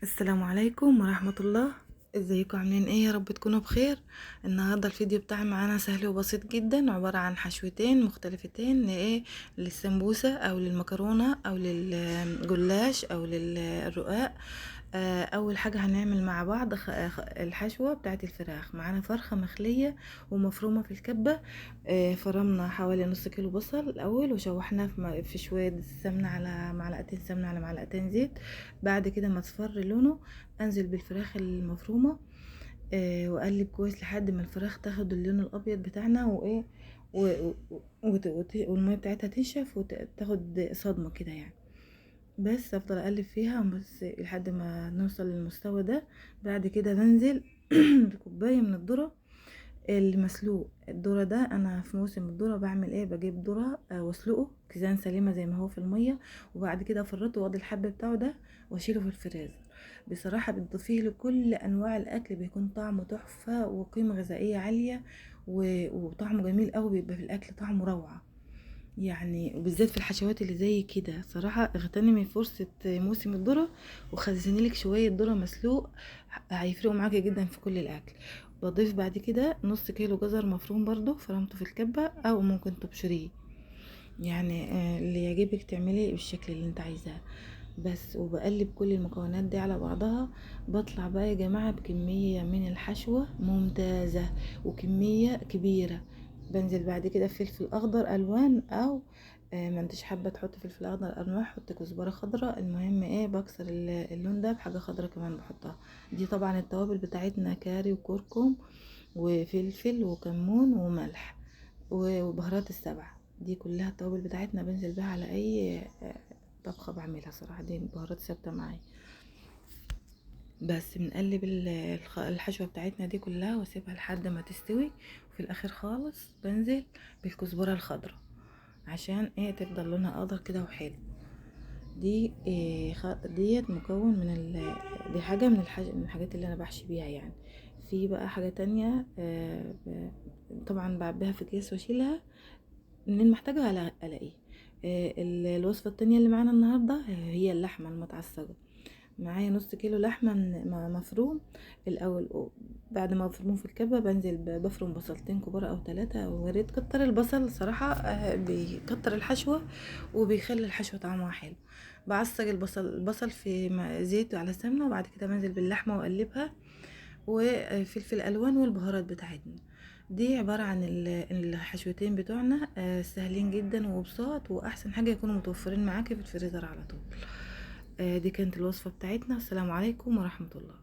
السلام عليكم ورحمة الله. ازيكم عاملين ايه؟ يا رب تكونوا بخير. النهارده الفيديو بتاعي معانا سهل وبسيط جدا، عبارة عن حشوتين مختلفتين لايه، للسمبوسة او للمكرونة او للجلاش او للرقاق. اول حاجة هنعمل مع بعض الحشوة بتاعت الفراخ. معانا فرخة مخلية ومفرومة في الكبة. فرمنا حوالي نص كيلو بصل الاول وشوحناه في شوية سمنة، على معلقتين سمنة على معلقتين زيت. بعد كده ما اصفر لونه انزل بالفراخ المفرومه، واقلب كويس لحد ما الفراخ تاخد اللون الابيض بتاعنا وايه، والميه بتاعتها تنشف وتاخد صدمه كده يعني. بس افضل اقلب فيها بس لحد ما نوصل للمستوى ده. بعد كده بنزل بكوبايه من الذره المسلوق. الذره ده انا في موسم الذره بعمل ايه، بجيب ذره واسلقه كيزان سليمه زي ما هو في الميه، وبعد كده افرطه واخد الحب بتاعه ده واشيله في الفريزر. بصراحه بتضيفيه لكل انواع الاكل، بيكون طعمه تحفه وقيمه غذائيه عاليه، وطعمه جميل قوي، بيبقى في الاكل طعمه روعه يعني. وبالذات في الحشوات اللي زي كده صراحة اغتنمي فرصة موسم الذرة وخزني لك شوية ذرة مسلوق، هيفرقوا معاكي جدا في كل الاكل. بضيف بعد كده نص كيلو جزر مفروم برضو فرمته في الكبة، او ممكن تبشريه يعني، اللي يعجبك تعملي بالشكل اللي انت عايزاه. بس وبقلب كل المكونات دي على بعضها. بطلع بقى يا جماعة بكمية من الحشوة ممتازة وكمية كبيرة. بنزل بعد كده فلفل اخضر الوان، او ما انتش حابة تحط فلفل اخضر الوان حط كزبرة خضراء. المهم ايه، بكسر اللون ده بحاجة خضراء كمان بحطها. دي طبعا التوابل بتاعتنا كاري وكركم وفلفل وكمون وملح وبهارات السبع. دي كلها التوابل بتاعتنا بنزل بيها على اي طبخة بعملها. صراحة دي بهارات ثابتة معايا. بس بنقلب الحشوة بتاعتنا دي كلها واسيبها لحد ما تستوي. وفي الاخر خالص بنزل بالكزبرة الخضراء عشان ايه، تفضل لونها اخضر كده وحلو. دي ديت مكون من دي حاجة من الحاجات اللي انا بحشي بيها يعني. في بقى حاجة تانية طبعا بعبيها في اكياس واشيلها منين محتاجة الاقيه. الوصفة التانية اللي معانا النهاردة هي اللحمة المتعصجة. معايا نص كيلو لحمة مفروم الأول. بعد ما مفروم في الكبة بنزل بفرم بصلتين كبار أو 3، وريت كتر البصل صراحة بيكتر الحشوة وبيخلي الحشوة طعمها حلو. بعصج البصل في زيت على سمنة، وبعد كده بنزل باللحمة وأقلبها، وفلفل ألوان والبهارات بتاعتنا. دي عبارة عن الحشوتين بتوعنا سهلين جدا وبساط، وأحسن حاجة يكونوا متوفرين معاكي في الفريزر على طول. دي كانت الوصفة بتاعتنا. السلام عليكم ورحمة الله.